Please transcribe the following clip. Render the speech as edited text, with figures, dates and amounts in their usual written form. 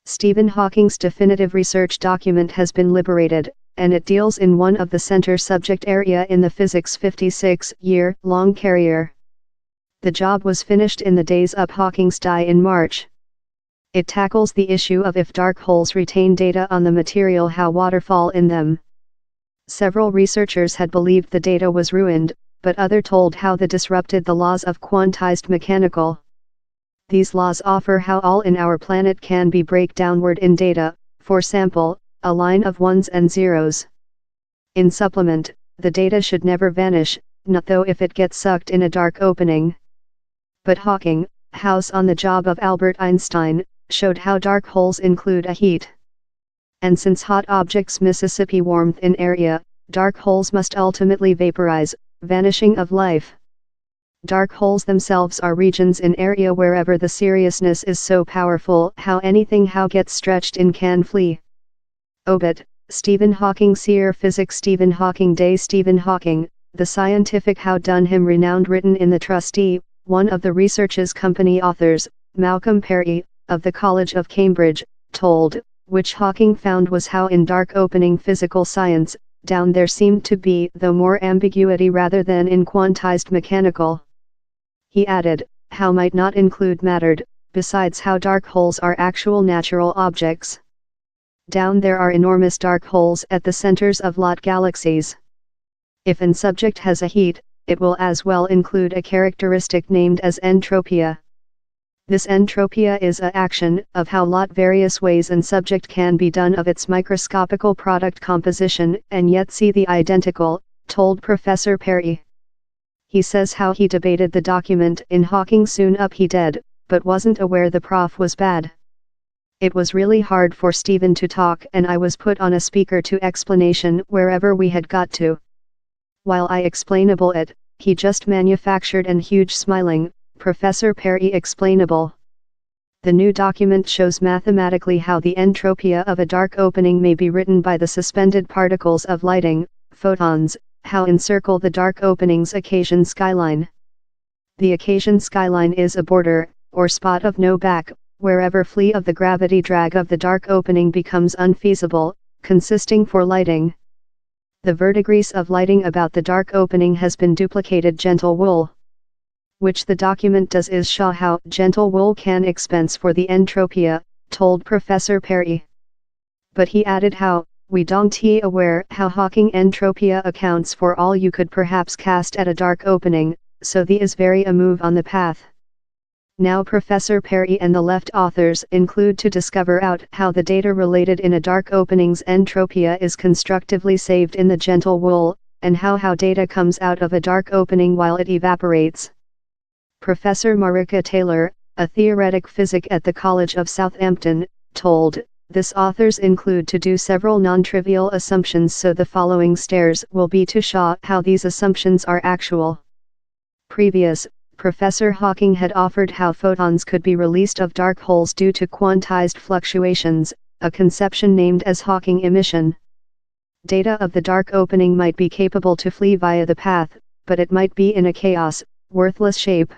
Stephen Hawking's definitive research document has been liberated, and it deals in one of the center subject area in the physics 56-year-long career. The job was finished in the days up Hawking's die in March. It tackles the issue of if dark holes retain data on the material, how water fall in them. Several researchers had believed the data was ruined, but others told how they disrupted the laws of quantized mechanical. These laws offer how all in our planet can be break downward in data, for example, a line of ones and zeros. In supplement, the data should never vanish, not though if it gets sucked in a dark opening. But Hawking, house on the job of Albert Einstein, showed how dark holes include a heat. And since hot objects Mississippi warmth in area, dark holes must ultimately vaporize, vanishing of life. Dark holes themselves are regions in area wherever the seriousness is so powerful how anything how gets stretched in can flee. Obit, Stephen Hawking Seer Physics Stephen Hawking Day Stephen Hawking, the scientific how done him renowned written in the Trustee, one of the research's company authors, Malcolm Perry, of the College of Cambridge, told, which Hawking found was how in dark opening physical science, down there seemed to be though more ambiguity rather than in quantized mechanical. He added, how might not include mattered, besides how dark holes are actual natural objects. Down there are enormous dark holes at the centers of lot galaxies. If an subject has a heat, it will as well include a characteristic named as entropia. This entropia is a action of how lot various ways an subject can be done of its microscopical product composition and yet see the identical, told Professor Perry. He says how he debated the document in Hawking soon up he dead, but wasn't aware the prof was bad. It was really hard for Stephen to talk and I was put on a speaker to explanation wherever we had got to. While I explainable it, he just manufactured and huge smiling, Professor Perry explainable. The new document shows mathematically how the entropia of a dark opening may be written by the suspended particles of lighting, photons, how encircle the dark opening's occasion skyline. The occasion skyline is a border, or spot of no back, wherever flee of the gravity drag of the dark opening becomes unfeasible, consisting for lighting. The verdigris of lighting about the dark opening has been duplicated gentle wool. Which the document does is show how gentle wool can expense for the entropia, told Professor Perry. But he added how, we don't he aware how Hawking entropia accounts for all you could perhaps cast at a dark opening, so the is very a move on the path. Now Professor Perry and the left authors include to discover out how the data related in a dark opening's entropia is constructively saved in the gentle wool, and how data comes out of a dark opening while it evaporates. Professor Marika Taylor, a theoretic physic at the College of Southampton, told, this authors include to do several non-trivial assumptions so the following stairs will be to show how these assumptions are actual. Previous, Professor Hawking had offered how photons could be released of dark holes due to quantized fluctuations, a conception named as Hawking emission. Data of the dark opening might be capable to flee via the path, but it might be in a chaos, worthless shape.